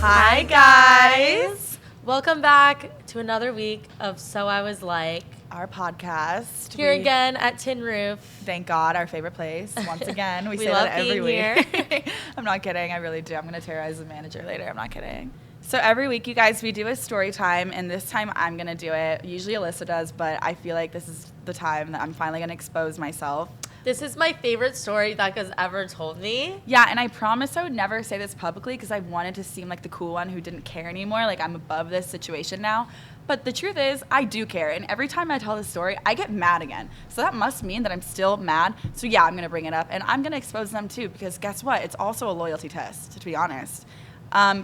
Hi, guys. Welcome back to another week of So I Was Like, our podcast. Here again at Tin Roof. Thank God, our favorite place. Once again, we say love that every being week. here. I'm not kidding. I really do. I'm going to terrorize the manager later. I'm not kidding. So every week, you guys, we do a story time, and this time I'm going to do it. Usually Alyssa does, but I feel like this is the time that I'm finally going to expose myself. This is my favorite story Becca's ever told me. Yeah, and I promised I would never say this publicly because I wanted to seem like the cool one who didn't care anymore. Like, I'm above this situation now. But the truth is, I do care. And every time I tell this story, I get mad again. So that must mean that I'm still mad. So yeah, I'm going to bring it up. And I'm going to expose them too because guess what? It's also a loyalty test, to be honest.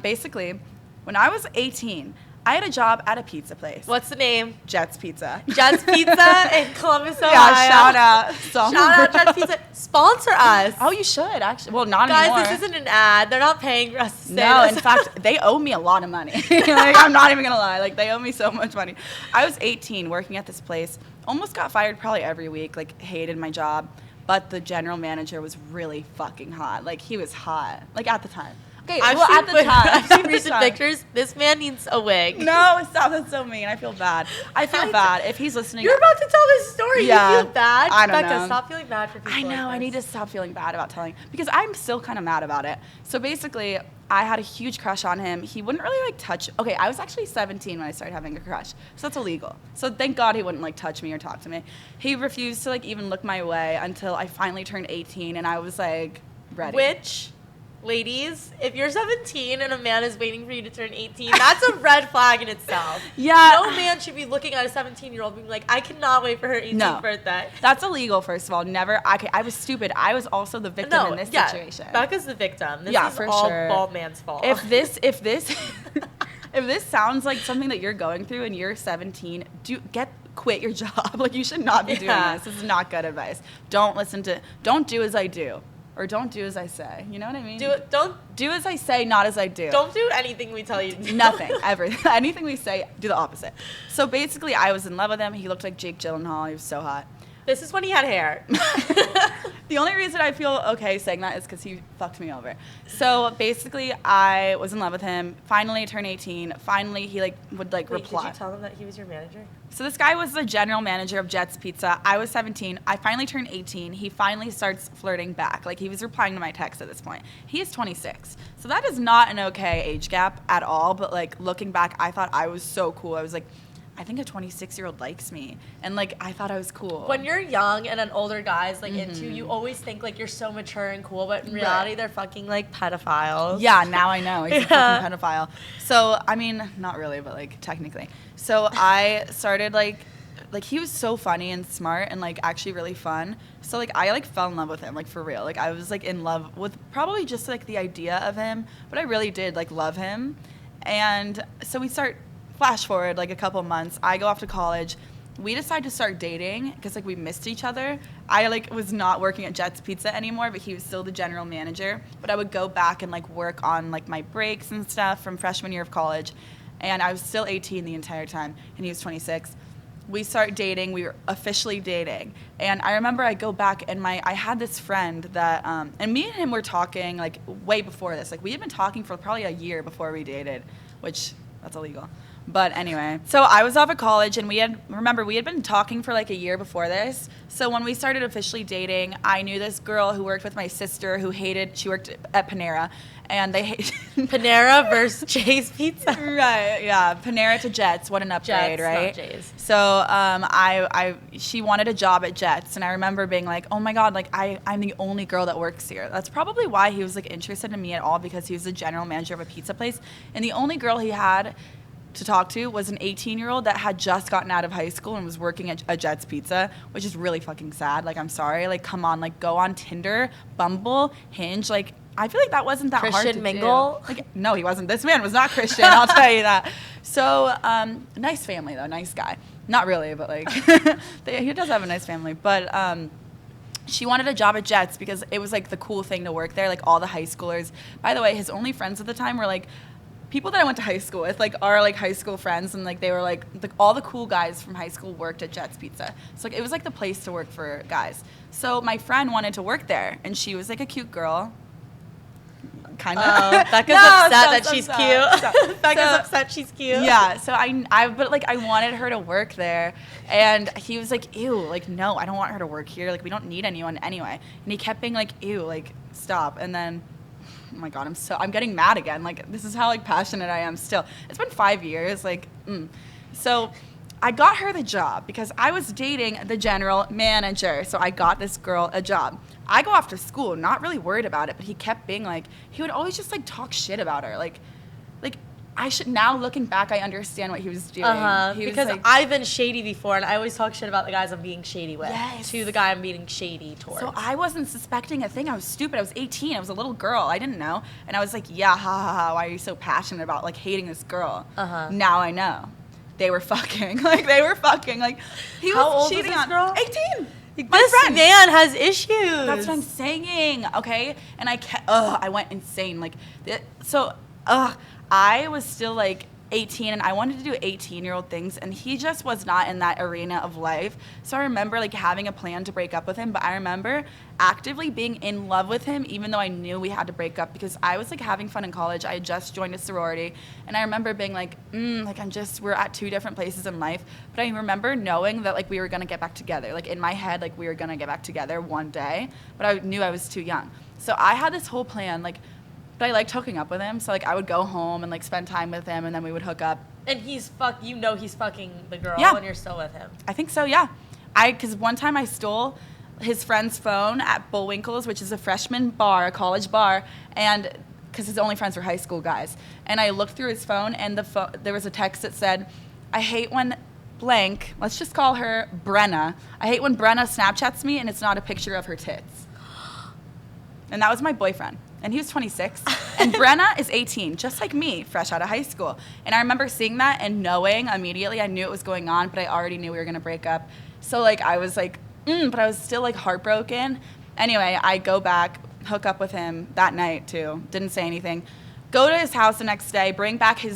Basically, when I was 18, I had a job at a pizza place. What's the name? Jet's Pizza. Jet's Pizza in Columbus, Ohio. Yeah, shout out. Shout out Jet's Pizza. Sponsor us. Oh, you should, actually. Well, not Guys, anymore. this isn't an ad. They're not paying for us to say No, this. in fact, they owe me a lot of money. Like, I'm not even going to lie. Like, they owe me so much money. I was 18 working at this place. Almost got fired probably every week. Like, hated my job. But the general manager was really fucking hot. Like, he was hot. Like, at the time. Okay, I've seen recent pictures. This man needs a wig. No, stop. That's so mean. I feel bad. I feel bad if he's listening. You're about to tell this story. Yeah, You feel bad? I don't Becca, know. stop feeling bad for people. I know. Like I need to stop feeling bad about telling because I'm still kind of mad about it. So basically, I had a huge crush on him. He wouldn't really like touch. Okay, I was actually 17 when I started having a crush, so that's illegal. So thank God he wouldn't like touch me or talk to me. He refused to like even look my way until I finally turned 18, and I was like ready. Which, ladies, if you're 17 and a man is waiting for you to turn 18, that's a red flag in itself. Yeah. No man should be looking at a 17-year-old being like, I cannot wait for her 18th birthday. That's illegal, first of all. Never. I was stupid. I was also the victim in this situation. Becca's the victim. This is for all sure. bald man's fault. If this if this sounds like something that you're going through and you're 17, quit your job. Like, you should not be doing this. This is not good advice. Don't do as I do. Or don't do as I say. You know what I mean? Don't do as I say, not as I do. Don't do anything we tell you to do. Nothing, ever. Anything we say, do the opposite. So basically, I was in love with him. He looked like Jake Gyllenhaal. He was so hot. This is when he had hair. The only reason I feel okay saying that is because he fucked me over. So basically, I was in love with him. Finally, turned 18. Finally, he would reply. Did you tell him that he was your manager? So this guy was the general manager of Jet's Pizza. I was 17. I finally turned 18. He finally starts flirting back. Like, he was replying to my text at this point. He is 26. So that is not an okay age gap at all. But, like, looking back, I thought I was so cool. I was like, I think a 26-year-old likes me. And, like, I thought I was cool. When you're young and an older guy's, like, into you, you always think, like, you're so mature and cool. But in reality, they're fucking, like, pedophiles. Yeah, now I know. He's a fucking pedophile. So, I mean, not really, but, like, technically. So I started, like, he was so funny and smart and, like, actually really fun. So, like, I, like, fell in love with him, like, for real. Like, I was, like, in love with probably just, like, the idea of him. But I really did, like, love him. And so we flash forward, like, a couple months. I go off to college. We decide to start dating because, like, we missed each other. I, like, was not working at Jet's Pizza anymore, but he was still the general manager. But I would go back and, like, work on, like, my breaks and stuff from freshman year of college. And I was still 18 the entire time, and he was 26. We start dating. We were officially dating. And I remember I go back, and I had this friend that, and me and him were talking, like, way before this. Like, we had been talking for probably a year before we dated, which, that's illegal. But anyway, so I was off at college, and we had been talking for like a year before this. So when we started officially dating, I knew this girl who worked with my sister she worked at Panera, and they hated Panera versus Jay's Pizza. Right, yeah. Panera to Jet's, what an upgrade, Jet's, right? not Jay's. So she wanted a job at Jet's, and I remember being like, oh my God, like I'm the only girl that works here. That's probably why he was like interested in me at all, because he was the general manager of a pizza place, and the only girl he had to talk to was an 18-year-old that had just gotten out of high school and was working at a Jet's Pizza, which is really fucking sad. Like, I'm sorry. Like, come on. Like, go on Tinder, Bumble, Hinge. Like, I feel like that wasn't that hard to Christian mingle? do. Like, no, he wasn't. This man was not Christian, I'll tell you that. So, nice family, though. Nice guy. Not really, but, like, he does have a nice family. But she wanted a job at Jet's because it was, like, the cool thing to work there. Like, all the high schoolers. By the way, his only friends at the time were, like, people that I went to high school with, like, are, like, high school friends, and, like, they were, like, all the cool guys from high school worked at Jet's Pizza. So, like, it was, like, the place to work for guys. So my friend wanted to work there, and she was, like, a cute girl. kind of. Becca's upset that she's stop. cute. Becca's upset she's cute. Yeah, so but like I wanted her to work there, and he was like, ew, like no, I don't want her to work here. Like we don't need anyone anyway. And he kept being like, ew, like stop. And then, oh my God, I'm getting mad again. Like this is how like passionate I am still. It's been 5 years. Like, so I got her the job because I was dating the general manager. So I got this girl a job. I go off to school, not really worried about it, but he kept being like, he would always just like talk shit about her. Like I should, now looking back, I understand what he was doing. Because like, I've been shady before, and I always talk shit about the guys I'm being shady with. Yes. To the guy I'm being shady towards. So I wasn't suspecting a thing. I was stupid. I was 18. I was a little girl. I didn't know. And I was like, yeah, ha ha ha. Why are you so passionate about like hating this girl? Now I know. They were fucking. Like they were fucking. Like he How was old cheating was this on girl? 18. This man has issues. That's what I'm saying. Okay, and I went insane. Like I was still like 18 and I wanted to do 18-year-old things, and he just was not in that arena of life. So I remember like having a plan to break up with him, but I remember actively being in love with him even though I knew we had to break up because I was like having fun in college. I had just joined a sorority, and I remember being like we're at two different places in life, but I remember knowing that like we were gonna get back together. Like in my head, like we were gonna get back together one day, but I knew I was too young. So I had this whole plan, like, but I liked hooking up with him, so like I would go home and like spend time with him, and then we would hook up. And he's fucking the girl, Yeah. and you're still with him. I think so, yeah. Because one time I stole his friend's phone at Bullwinkle's, which is a freshman bar, a college bar, and because his only friends were high school guys. And I looked through his phone, and there was a text that said, "I hate when blank, let's just call her Brenna. I hate when Brenna Snapchats me and it's not a picture of her tits." And that was my boyfriend. And he was 26. And Brenna is 18, just like me, fresh out of high school. And I remember seeing that and knowing immediately, I knew it was going on, but I already knew we were going to break up. So, like, I was like, but I was still, like, heartbroken. Anyway, I go back, hook up with him that night, too. Didn't say anything. Go to his house the next day, bring back he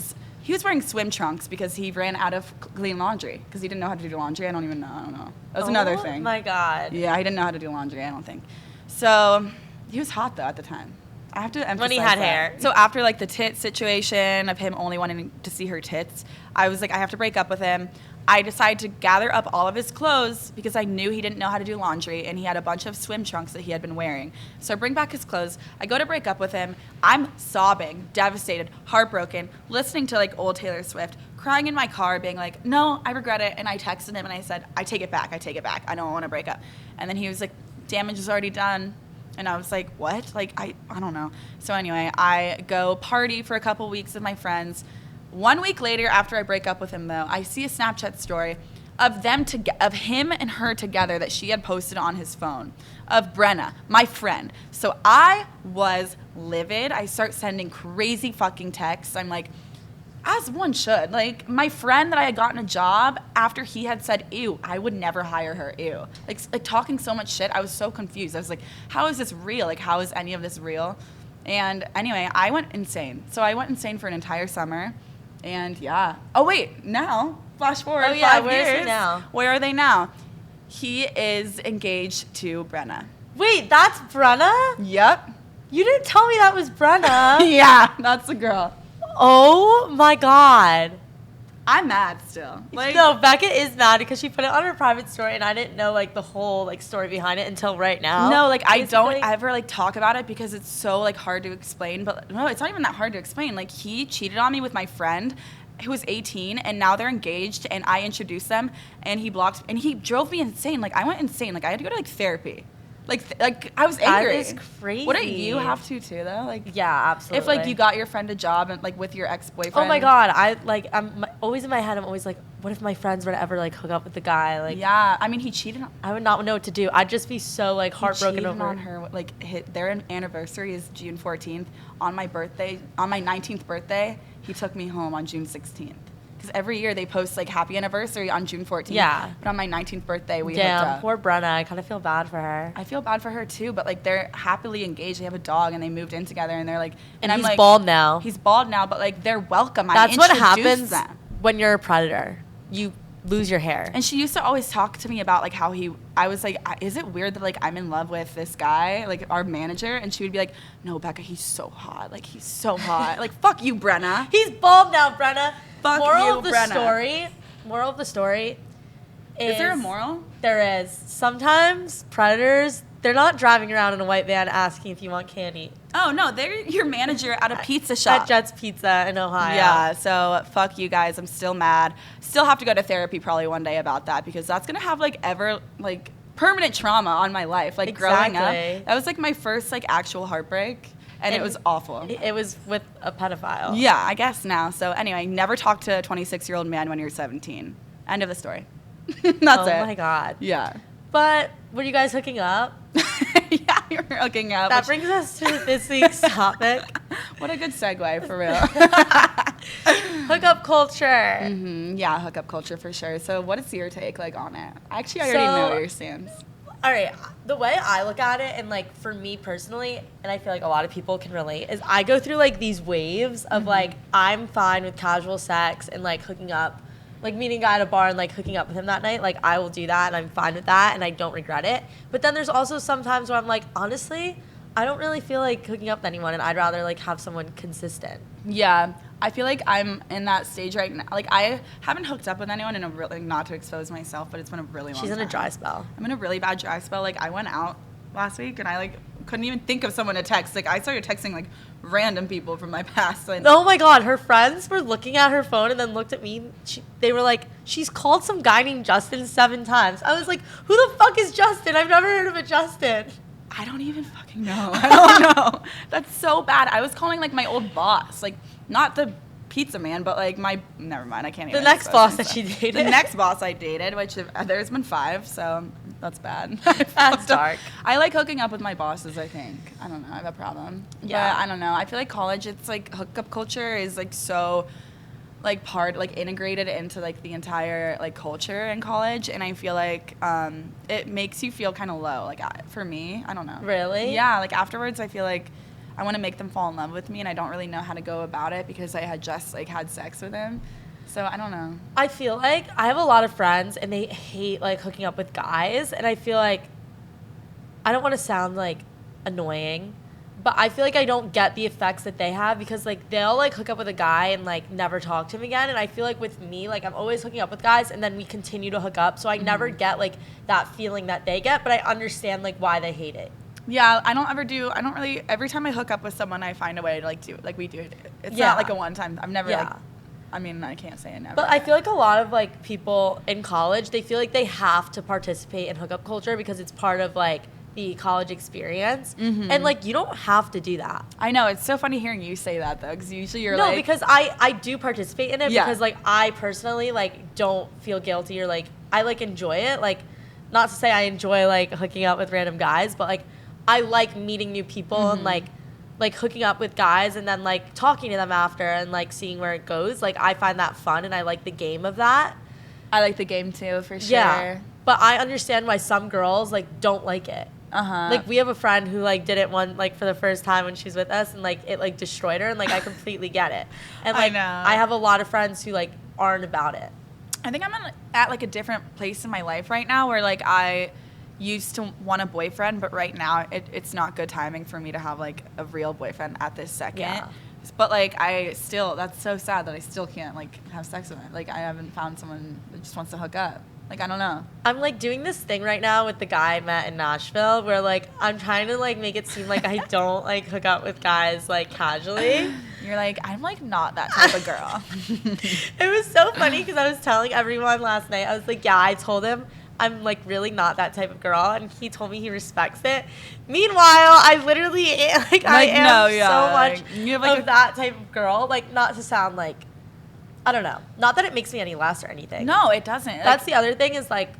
was wearing swim trunks because he ran out of clean laundry because he didn't know how to do laundry. I don't know. That was another thing. Oh, my God. Yeah, he didn't know how to do laundry, I don't think. So, he was hot, though, at the time. I have to emphasize when he had that. hair. So after like the tit situation of him only wanting to see her tits, I was like, I have to break up with him. I decided to gather up all of his clothes because I knew he didn't know how to do laundry, and he had a bunch of swim trunks that he had been wearing. So I bring back his clothes. I go to break up with him. I'm sobbing, devastated, heartbroken, listening to like old Taylor Swift, crying in my car, being like, no, I regret it. And I texted him and I said, I take it back. I don't want to break up. And then he was like, damage is already done. And I was like, what? Like, I don't know. So anyway, I go party for a couple weeks with my friends. 1 week later, after I break up with him, though, I see a Snapchat story of him and her together that she had posted on his phone, of Brenna, my friend. So I was livid. I start sending crazy fucking texts. I'm like, as one should. Like, my friend that I had gotten a job after he had said, ew, I would never hire her, ew. Like talking so much shit, I was so confused. I was like, how is this real? Like, how is any of this real? And anyway, I went insane. So I went insane for an entire summer. And yeah. Oh, wait, now, flash forward 5 years. Where is he now? Where are they now? He is engaged to Brenna. Wait, that's Brenna? Yep. You didn't tell me that was Brenna. Yeah, that's the girl. Oh my God. I'm mad still. Like, no, Becca is mad because she put it on her private story, and I didn't know like the whole like story behind it until right now. No, like basically. I don't ever like talk about it because it's so like hard to explain. But no, it's not even that hard to explain. Like he cheated on me with my friend who was 18, and now they're engaged, and I introduced them, and he blocked, and he drove me insane. Like I went insane. Like I had to go to like therapy. Like I was angry. That is crazy. Wouldn't you have to too though? Like yeah, absolutely. If like you got your friend a job and like with your ex-boyfriend. Oh my God, I'm always in my head. I'm always like, what if my friends were to ever like hook up with the guy? Like yeah, I mean he cheated. I would not know what to do. I'd just be so like heartbroken over on her. Like their anniversary is June 14th. On my 19th birthday, he took me home on June 16th. Because every year they post like happy anniversary on June 14th. Yeah. But on my 19th birthday, we hooked up. Poor Brenna. I kind of feel bad for her. I feel bad for her too, but like they're happily engaged. They have a dog and they moved in together, and they're like, and I'm he's like, bald now. He's bald now, but like they're welcome. That's what happens them. when you're a predator. You lose your hair. And she used to always talk to me about like how I was like, is it weird that like I'm in love with this guy, like our manager? And she would be like, no, Becca, he's so hot. Like, he's so hot. Like, fuck you, Brenna. He's bald now, Brenna. Fuck Moral you, of the Brenna. Moral of the story Is there a moral? There is. Sometimes predators, they're not driving around in a white van asking if you want candy. Oh, no, they're your manager at a pizza shop. At Jet's Pizza in Ohio. Yeah, so fuck you guys. I'm still mad. Still have to go to therapy probably one day about that because that's going to have like permanent trauma on my life. Like growing up. That was like my first like actual heartbreak and it was awful. It was with a pedophile. Yeah, I guess now. So anyway, never talk to a 26-year-old man when you're 17. End of the story. That's it. Oh my God. Yeah. But were you guys hooking up? Yeah, you're hooking up. That brings us to this week's topic. What a good segue, for real. Hookup culture. Mm-hmm. Yeah, hookup culture for sure. So what is your take like on it? Actually, I already know where your stance. All right, the way I look at it, and like for me personally, and I feel like a lot of people can relate, is I go through like these waves of like I'm fine with casual sex and like hooking up. Like meeting a guy at a bar and like hooking up with him that night, like I will do that and I'm fine with that and I don't regret it. But then there's also some times where I'm like, honestly, I don't really feel like hooking up with anyone and I'd rather like have someone consistent. Yeah, I feel like I'm in that stage right now. Like I haven't hooked up with anyone in a really, not to expose myself, but it's been a really long time. She's in a dry spell. I'm in a really bad dry spell. Like I went out last week and I like couldn't even think of someone to text. Like I started texting like random people from my past. And oh my God, her friends were looking at her phone and then looked at me. They were like, she's called some guy named Justin 7 times. I was like, who the fuck is Justin? I've never heard of a Justin. I don't even fucking know. I don't know. That's so bad. I was calling like my old boss, like not the pizza man, but like never mind. I can't even. The next boss that she dated. The next boss I dated, which there's been 5, so that's bad. That's dark. I like hooking up with my bosses, I think. I don't know. I have a problem. Yeah. But I don't know. I feel like college, it's like hookup culture is like so like integrated into like the entire like culture in college, and I feel like it makes you feel kind of low. Like for me, I don't know. Really? Yeah. Like afterwards, I feel like I want to make them fall in love with me, and I don't really know how to go about it because I had just like had sex with him. So I don't know. I feel like I have a lot of friends and they hate like hooking up with guys, and I feel like I don't want to sound like annoying, but I feel like I don't get the effects that they have because like they'll like hook up with a guy and like never talk to him again, and I feel like with me, like I'm always hooking up with guys and then we continue to hook up, so I never get like that feeling that they get, but I understand like why they hate it. Yeah, I don't really, every time I hook up with someone, I find a way to like do, like we do it. It's not like a one time. I've never like, I mean, I can't say I never. But I feel like a lot of like people in college, they feel like they have to participate in hookup culture because it's part of like the college experience. Mm-hmm. And like you don't have to do that. I know, it's so funny hearing you say that though, because usually you're No, because I do participate in it because like I personally like don't feel guilty or like I like enjoy it. Like not to say I enjoy like hooking up with random guys, but like I like meeting new people and like hooking up with guys and then like talking to them after and like seeing where it goes. Like I find that fun and I like the game of that. I like the game too, for sure. Yeah, but I understand why some girls like don't like it. Like we have a friend who like did it for the first time when she's with us and like it like destroyed her, and like I completely get it. And like I have a lot of friends who like aren't about it. I think I'm at like a different place in my life right now where like I used to want a boyfriend, but right now it's not good timing for me to have like a real boyfriend at this second. Yeah. But like that's so sad that I still can't like have sex with him. Like I haven't found someone that just wants to hook up. Like I don't know. I'm like doing this thing right now with the guy I met in Nashville where like I'm trying to like make it seem like I don't like hook up with guys like casually. You're like, I'm like not that type of girl. It was so funny because I was telling everyone last night, I was like, yeah, I told him I'm like really not that type of girl, and he told me he respects it. Meanwhile, I literally I am so much you have, like, of that type of girl. Like not to sound like, I don't know, not that it makes me any less or anything. No, it doesn't. That's the other thing is like,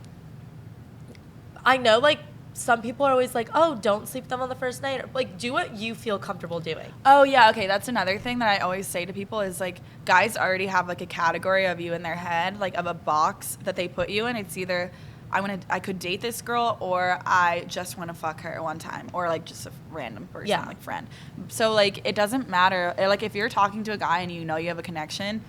I know like some people are always like, oh, don't sleep with them on the first night. Or, like do what you feel comfortable doing. Oh yeah, okay. That's another thing that I always say to people is like guys already have like a category of you in their head, like of a box that they put you in. It's either I could date this girl, or I just want to fuck her one time, or like just a random person, like friend. So like it doesn't matter. Like if you're talking to a guy and you know you have a connection,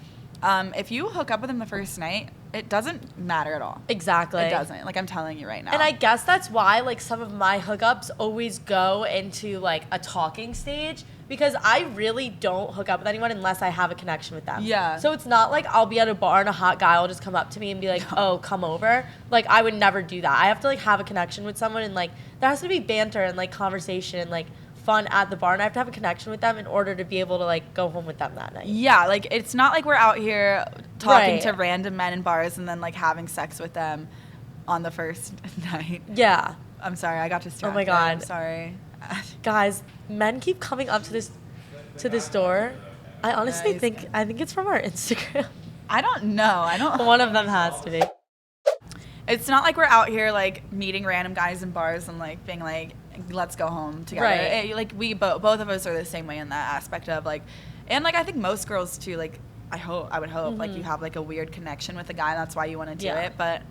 if you hook up with him the first night, it doesn't matter at all. Exactly. It doesn't. Like, I'm telling you right now. And I guess that's why, like, some of my hookups always go into, like, a talking stage, because I really don't hook up with anyone unless I have a connection with them. Yeah. So it's not like I'll be at a bar and a hot guy will just come up to me and be like, oh, come over. Like, I would never do that. I have to, like, have a connection with someone, and, like, there has to be banter and, like, conversation and, like, fun at the bar, and I have to have a connection with them in order to be able to, like, go home with them that night. Yeah, like, it's not like we're out here talking Right. to random men in bars and then, like, having sex with them on the first night. Yeah. I'm sorry, I got distracted. Oh my God. I'm sorry. Guys, men keep coming up to this door. I honestly think it's from our Instagram. I don't know. One of them has to be. It's not like we're out here, like, meeting random guys in bars and, like, being like, let's go home together. Right. Like, we both of us are the same way in that aspect of, like, and, like, I think most girls too, like, I would hope like you have like a weird connection with a guy, that's why you want to do it, but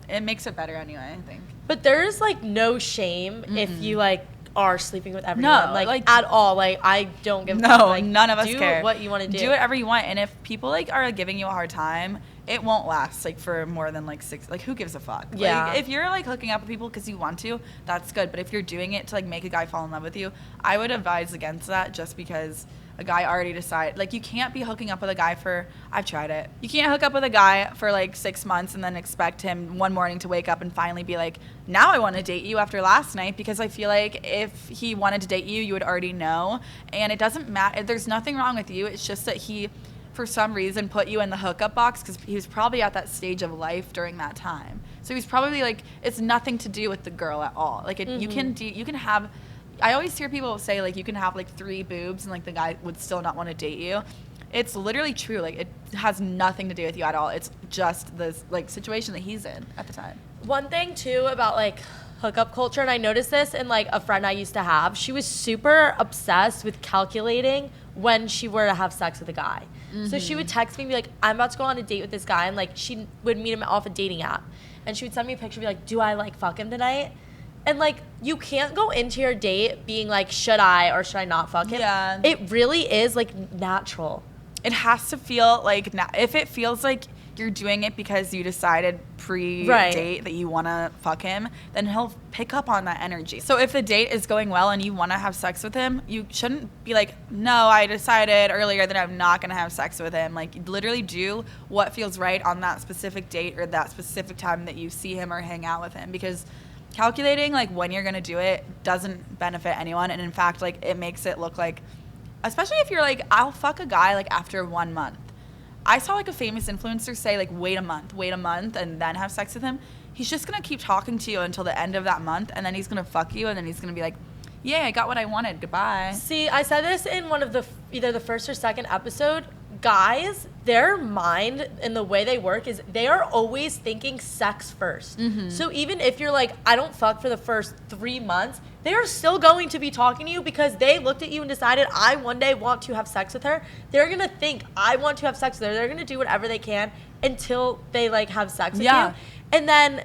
it makes it better anyway, I think. But there's like no shame if you like are sleeping with everyone, no, like at all. Like, I don't give a no, fuck. Like, none of us do care. What you want to do. Do whatever you want, and if people like are giving you a hard time, it won't last like for more than like 6. Like, who gives a fuck? Yeah. Like, if you're like hooking up with people because you want to, that's good. But if you're doing it to like make a guy fall in love with you, I would advise against that, just because a guy already decided. Like, you can't be hooking up with a guy for, I've tried it. You can't hook up with a guy for like 6 months and then expect him one morning to wake up and finally be like, now I want to date you after last night, because I feel like if he wanted to date you, you would already know. And it doesn't matter. There's nothing wrong with you. It's just that he, for some reason, put you in the hookup box because he was probably at that stage of life during that time. So he's probably like, it's nothing to do with the girl at all. Like, you can have, I always hear people say, like, you can have, like, 3 boobs and, like, the guy would still not want to date you. It's literally true. Like, it has nothing to do with you at all. It's just this, like, situation that he's in at the time. One thing, too, about, like, hookup culture, and I noticed this in, like, a friend I used to have. She was super obsessed with calculating when she were to have sex with a guy. So she would text me and be like, I'm about to go on a date with this guy. And, like, she would meet him off a dating app. And she would send me a picture and be like, do I, like, fuck him tonight? And, like, you can't go into your date being like, should I or should I not fuck him? Yeah. It really is, like, natural. It has to feel like, if it feels like you're doing it because you decided pre-date that you want to fuck him, then he'll pick up on that energy. So if the date is going well and you want to have sex with him, you shouldn't be like, no, I decided earlier that I'm not going to have sex with him. Like, literally do what feels right on that specific date or that specific time that you see him or hang out with him, because calculating like when you're gonna do it doesn't benefit anyone. And in fact, like, it makes it look like, especially if you're like, I'll fuck a guy like after 1 month. I saw like a famous influencer say like, wait a month and then have sex with him. He's just gonna keep talking to you until the end of that month, and then he's gonna fuck you, and then he's gonna be like, yeah, I got what I wanted, goodbye. See, I said this in one of the either the first or second episode. Guys, their mind and the way they work is they are always thinking sex first. So even if you're like, I don't fuck for the first 3 months, they are still going to be talking to you because they looked at you and decided, I one day want to have sex with her. They're gonna think, I want to have sex with her. They're gonna do whatever they can until they like have sex with you. And then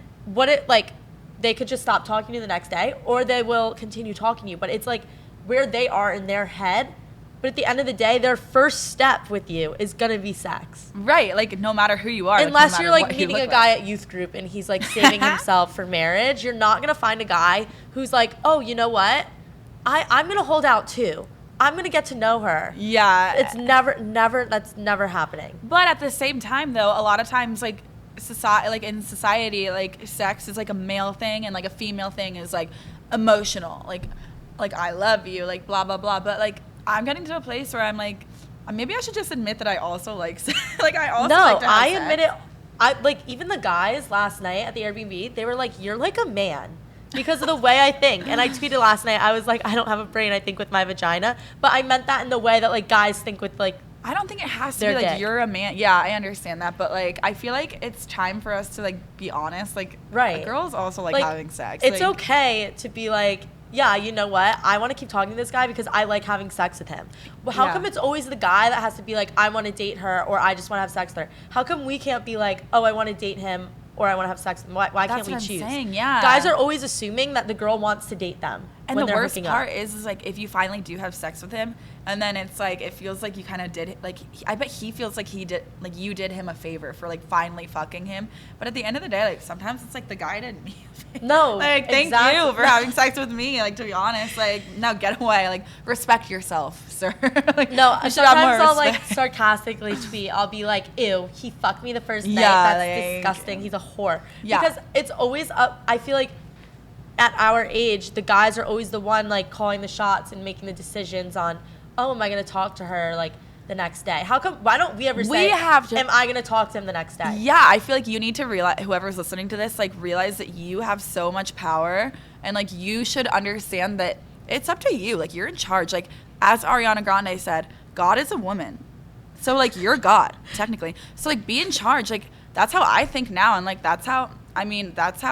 they could just stop talking to you the next day, or they will continue talking to you. But it's like where they are in their head. But at the end of the day, their first step with you is gonna be sex. Right, like, no matter who you are. Unless like, no you're like meeting a guy at youth group and he's like saving himself for marriage, you're not gonna find a guy who's like, oh, you know what? I'm gonna hold out too. I'm gonna get to know her. Yeah. It's that's never happening. But at the same time, though, a lot of times, like, in society, like, sex is like a male thing and like a female thing is like emotional. Like I love you, like, blah, blah, blah. But like, I'm getting to a place where I'm like, maybe I should just admit that I also like sex. Like, I also like to have sex. Admit it. I like, even the guys last night at the Airbnb, they were like, you're like a man because of the way I think. And I tweeted last night, I was like, I don't have a brain, I think with my vagina. But I meant that in the way that like guys think with like, I don't think it has to be like, you're a man. Yeah, I understand that. But like, I feel like it's time for us to like be honest. Like, girls also like having sex. It's like, okay to be like, yeah, you know what? I want to keep talking to this guy because I like having sex with him. Well, how come it's always the guy that has to be like, I want to date her or I just want to have sex with her? How come we can't be like, oh, I want to date him or I want to have sex with him? Why can't we choose? Saying, yeah. Guys are always assuming that the girl wants to date them. And when the they're worst hooking part up. is like if you finally do have sex with him, and then it's like it feels like you kind of did like I bet he feels like he did like you did him a favor for like finally fucking him. But at the end of the day, like sometimes it's like the guy did me a favor. No, like thank exactly. you for having sex with me. Like to be honest, like no, get away. Like respect yourself, sir. Like No, you should have more sometimes I'll like respect. sarcastically tweet. I'll be like, "Ew, he fucked me the first night. Yeah, That's like, disgusting. He's a whore." Yeah. Because it's always up. I feel like at our age, the guys are always the one like calling the shots and making the decisions on, "Oh, am I gonna talk to her like the next day?" How come? Why don't we ever say, have to- "Am I gonna talk to him the next day?" Yeah, I feel like you need to realize, whoever's listening to this, like realize that you have so much power, and like you should understand that it's up to you. Like you're in charge. Like as Ariana Grande said, God is a woman, so like you're God technically. So like be in charge. Like that's how I think now, and like that's how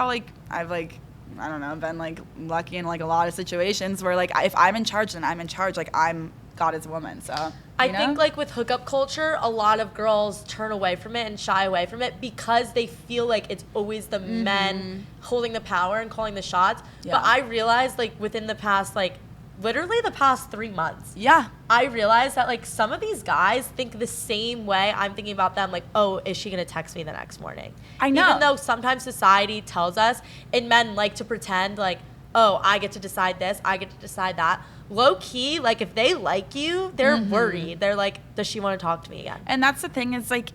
like I've like I don't know been like lucky in like a lot of situations where like if I'm in charge, then I'm in charge. Like I'm God as a woman. So I think like with hookup culture, a lot of girls turn away from it and shy away from it because they feel like it's always the men holding the power and calling the shots. Yeah. But I realized like within the past like literally the past 3 months, yeah. I realized that like some of these guys think the same way I'm thinking about them. Like, oh, is she gonna text me the next morning? I know. Even though sometimes society tells us, and men like to pretend like, oh, I get to decide this, I get to decide that. Low key, like if they like you, they're worried. They're like, does she want to talk to me again? And that's the thing is like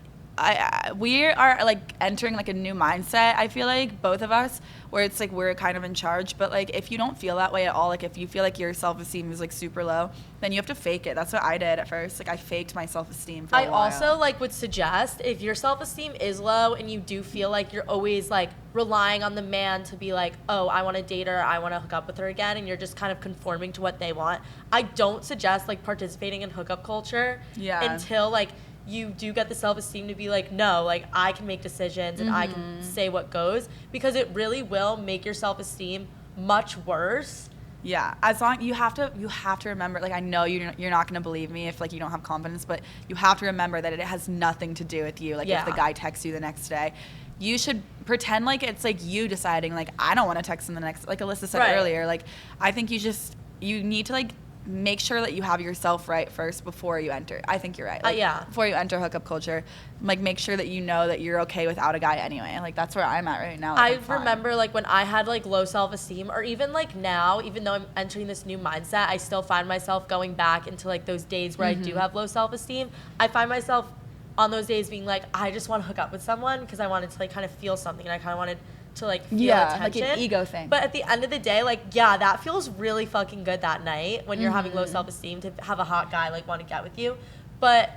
we are like entering like a new mindset, I feel like both of us, where it's like we're kind of in charge. But like if you don't feel that way at all, like if you feel like your self-esteem is like super low, then you have to fake it. That's what I did at first. Like I faked my self-esteem for a while. Also like would suggest if your self-esteem is low and you do feel like you're always like relying on the man to be like, oh, I want to date her, I want to hook up with her again, and you're just kind of conforming to what they want, I don't suggest like participating in hookup culture until like you do get the self-esteem to be like, no, like I can make decisions and I can say what goes, because it really will make your self-esteem much worse. Yeah, as long you have to remember, like I know you're not gonna believe me if like you don't have confidence, but you have to remember that it has nothing to do with you. Like if the guy texts you the next day, you should pretend like it's like you deciding like I don't want to text him the next, like Alyssa said earlier. Like I think you need to like make sure that you have yourself right first before you enter. I think you're right. Like, before you enter hookup culture, like make sure that you know that you're okay without a guy anyway. Like that's where I'm at right now. Like, I remember like when I had like low self-esteem, or even like now, even though I'm entering this new mindset, I still find myself going back into like those days where I do have low self-esteem. I find myself on those days being like, I just want to hook up with someone because I wanted to like kind of feel something, and I kind of wanted to like feel attention. Like an ego thing. But at the end of the day, like that feels really fucking good that night when you're having low self-esteem to have a hot guy like want to get with you. But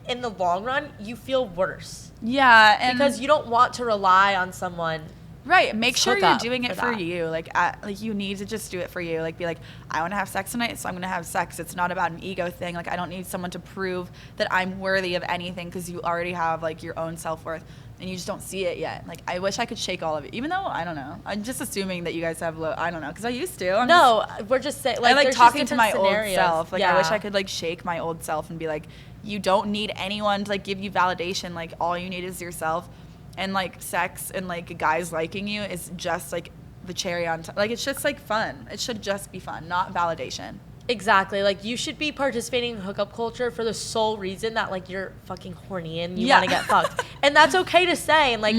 in the long run, you feel worse. Yeah, and because you don't want to rely on someone. Right, make sure you're doing it for that. you. Like you need to just do it for you. Like be like, I want to have sex tonight, so I'm gonna have sex. It's not about an ego thing. Like I don't need someone to prove that I'm worthy of anything, because you already have like your own self-worth, and you just don't see it yet. Like I wish I could shake all of it, even though I don't know. I'm just assuming that you guys have low. I don't know, because I used to. We're just saying. Like, I like there's talking just to my scenarios. old self. Like I wish I could like shake my old self and be like, you don't need anyone to like give you validation. Like all you need is yourself. And like sex and like guys liking you is just like the cherry on top. Like it's just like fun. It should just be fun, not validation. Exactly. Like you should be participating in hookup culture for the sole reason that like you're fucking horny and you want to get fucked, and that's okay to say. And like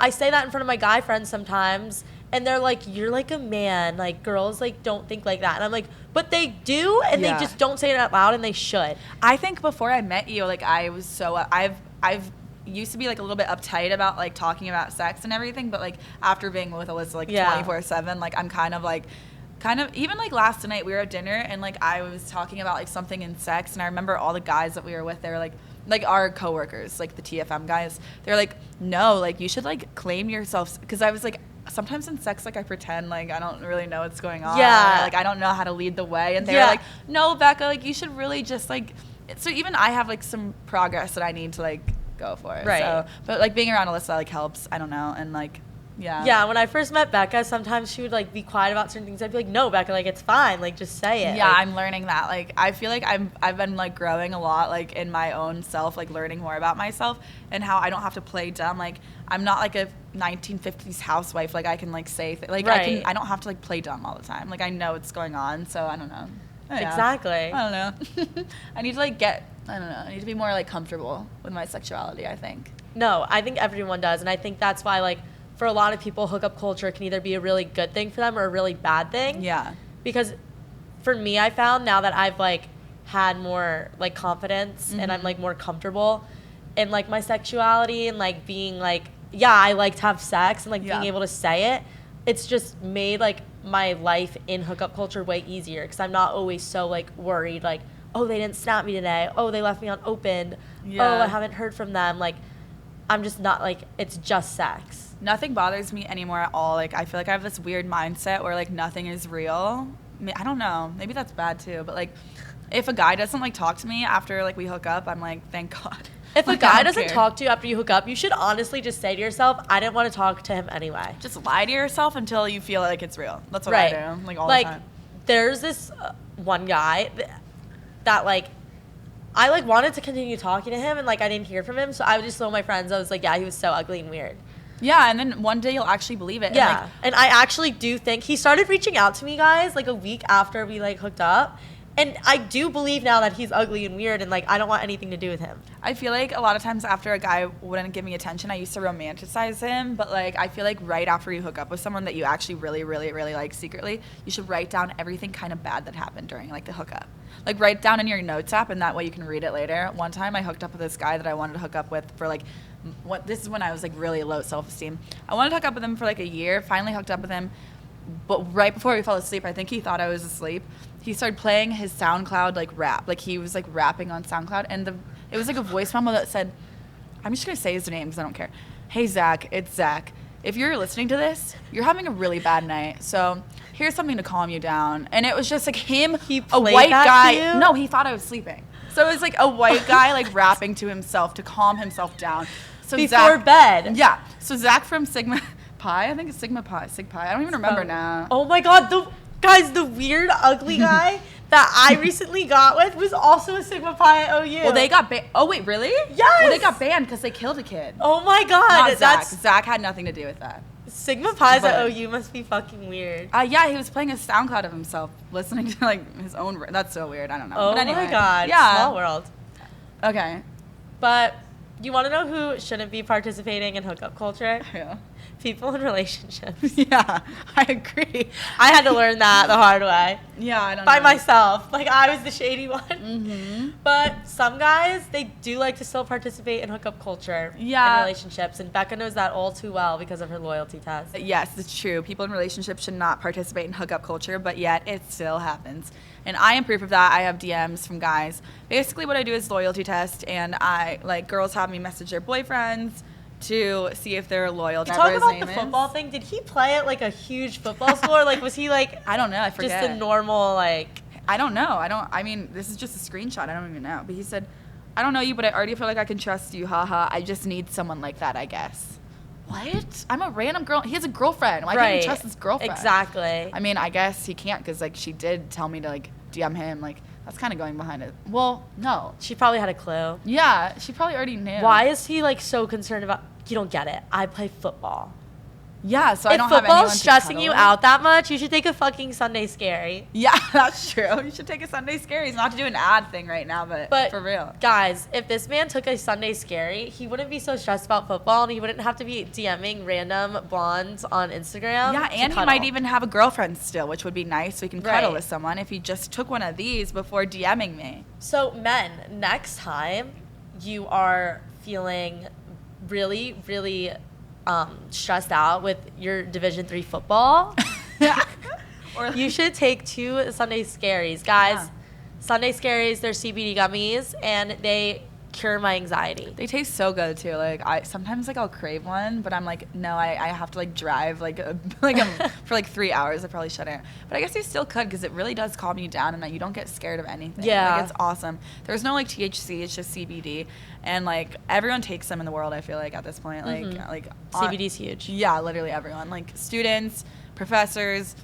I say that in front of my guy friends sometimes, and they're like, "You're like a man. Like girls like don't think like that." And I'm like, "But they do, and they just don't say it out loud, and they should." I think before I met you, like I was so I've used to be like a little bit uptight about like talking about sex and everything, but like after being with Alyssa like 24/7, like I'm kind of even like last night we were at dinner and like I was talking about like something in sex, and I remember all the guys that we were with, they were like our coworkers, like the TFM guys, they're like, no, like you should like claim yourself, because I was like, sometimes in sex like I pretend like I don't really know what's going on, like I don't know how to lead the way, and they were like, no, Becca, like you should really just like, so even I have like some progress that I need to like go for it. Right. So, but like being around Alyssa like helps. I don't know, and like Yeah, when I first met Becca, sometimes she would like be quiet about certain things. I'd be like, no, Becca, like it's fine, like just say it. Yeah, like, I'm learning that. Like, I feel like I've been like growing a lot, like in my own self, like learning more about myself and how I don't have to play dumb. Like, I'm not like a 1950s housewife. Like, I can like say I don't have to like play dumb all the time. Like, I know what's going on, so I don't know. Yeah. Exactly. I don't know. I need to like I don't know. I need to be more like comfortable with my sexuality, I think. No, I think everyone does, and I think that's why like for a lot of people, hookup culture can either be a really good thing for them or a really bad thing. Yeah. Because for me, I found now that I've like had more like confidence and I'm like more comfortable in like my sexuality and like being like, yeah, I like to have sex and like being able to say it. It's just made like my life in hookup culture way easier because I'm not always so like worried like, oh, they didn't snap me today. Oh, they left me unopened. Yeah. Oh, I haven't heard from them. Like, I'm just not like, it's just sex. Nothing bothers me anymore at all. Like, I feel like I have this weird mindset where like nothing is real. I don't know. Maybe that's bad too. But like, if a guy doesn't like talk to me after like we hook up, I'm like, thank God. If like, a guy doesn't talk to you after you hook up, you should honestly just say to yourself, I didn't want to talk to him anyway. Just lie to yourself until you feel like it's real. That's what Right. I do. Like all like, the time. there's this one guy that like, I like wanted to continue talking to him and like I didn't hear from him. So I would just tell my friends, I was like, yeah, he was so ugly and weird. Yeah, and then one day you'll actually believe it. Yeah, and I actually do think he started reaching out to me, guys, like a week after we like hooked up. And I do believe now that he's ugly and weird and like I don't want anything to do with him. I feel like a lot of times after a guy wouldn't give me attention, I used to romanticize him. But like I feel like right after you hook up with someone that you actually really, really, really like secretly, you should write down everything kind of bad that happened during like the hookup. Like write down in your notes app and that way you can read it later. One time I hooked up with this guy that I wanted to hook up with for like this is when I was like really low self-esteem. I wanted to hook up with him for like a year, finally hooked up with him. But right before we fell asleep, I think he thought I was asleep. He started playing his SoundCloud like rap. Like he was like rapping on SoundCloud and it was like a voice memo that said, I'm just gonna say his name because I don't care. Hey Zach, it's Zach. If you're listening to this, you're having a really bad night. So here's something to calm you down. And it was just like him, a white guy. No, he thought I was sleeping. So it was like a white guy like rapping to himself to calm himself down. So Before bed. Yeah. So Zach from Sigma Pi, I think it's Sig Pi. I don't even remember now. Oh my God, the weird ugly guy that I recently got with was also a Sigma Pi at OU. Well, they got banned. Oh wait, really? Yes. Well, they got banned because they killed a kid. Oh my God, Not Zach. Zach had nothing to do with that. Sigma Pi's at OU must be fucking weird. Yeah, he was playing a SoundCloud of himself, listening to like his own. That's so weird. I don't know. Oh but anyway, my God. Yeah. Small world. Okay. But you want to know who shouldn't be participating in hookup culture? Yeah. People in relationships. Yeah, I agree. I had to learn that the hard way. Yeah, I don't By know. myself. Like, I was the shady one. Mm-hmm. But some guys, they do like to still participate in hookup culture in relationships. And Becca knows that all too well because of her loyalty test. Yes, it's true. People in relationships should not participate in hookup culture, but yet it still happens. And I am proof of that. I have DMs from guys. Basically, what I do is loyalty test, and girls have me message their boyfriends to see if they're loyal to whatever his name is. Talk about the football thing. Did he play at like a huge football school, or like was he like? I don't know. I forget. Just a normal like. I don't know. I mean, this is just a screenshot. I don't even know. But he said, "I don't know you, but I already feel like I can trust you. Haha. I just need someone like that, I guess." What? I'm a random girl. He has a girlfriend. Why can't he trust his girlfriend? Exactly. I mean, I guess he can't because like she did tell me to like DM him. Like that's kind of going behind it. Well, no. She probably had a clue. Yeah, she probably already knew. Why is he like so concerned about? You don't get it. I play football. Yeah, so I don't have anyone to If football's stressing you cuddle. out that much, you should take a fucking Sunday Scary. Yeah, that's true. You should take a Sunday Scaries. Not to do an ad thing right now, but for real. Guys, if this man took a Sunday Scary, he wouldn't be so stressed about football, and he wouldn't have to be DMing random blondes on Instagram. Yeah, and he might even have a girlfriend still, which would be nice. So he can cuddle with someone if he just took one of these before DMing me. So, men, next time you are feeling really, really stressed out with your Division III football, or you should take 2 Sunday Scaries. Guys, Sunday Scaries, they're CBD gummies, and they cure my anxiety. They taste so good too. Like I sometimes like I'll crave one, but I'm like, no, I have to like drive for like 3 hours. I probably shouldn't. But I guess you still could because it really does calm you down and like, you don't get scared of anything. Yeah. Like it's awesome. There's no like THC, it's just CBD. And like everyone takes them in the world, I feel like at this point. Like CBD's huge. Yeah, literally everyone. Like students, professors.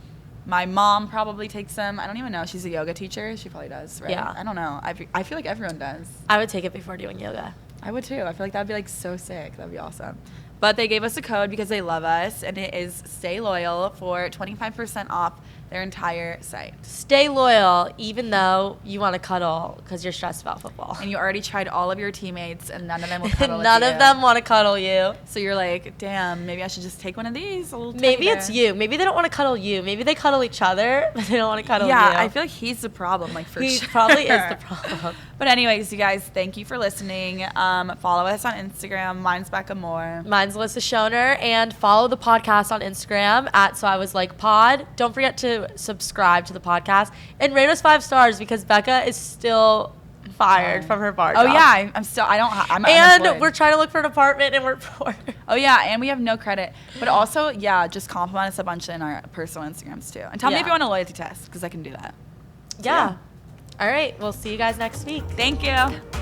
My mom probably takes them. I don't even know. She's a yoga teacher. She probably does, right? Yeah. I don't know. I feel like everyone does. I would take it before doing yoga. I would too. I feel like that'd be like so sick. That'd be awesome. But they gave us a code because they love us, and it is Stay Loyal for 25% off their entire site. Stay loyal, even though you want to cuddle because you're stressed about football. And you already tried all of your teammates, and none of them will cuddle with None you. of them want to cuddle you. So you're like, damn, maybe I should just take one of these. Maybe it's you. Maybe they don't want to cuddle you. Maybe they cuddle each other, but they don't want to cuddle you. Yeah, I feel like he's the problem, like for he sure. probably is the problem. But anyways, you guys, thank you for listening. Follow us on Instagram. Mine's Becca Moore. Mine's Alyssa Schoner, and follow the podcast on Instagram at So I Was Like Pod. Don't forget to subscribe to the podcast and rate us 5 stars because Becca is still fired from her bar job. Oh yeah, I'm and unemployed. we're trying to look for an apartment and we're poor. Oh yeah, and we have no credit. But also, yeah, just compliment us a bunch in our personal Instagrams too. And tell me if you want a loyalty test because I can do that. Yeah. All right, we'll see you guys next week. Thank you.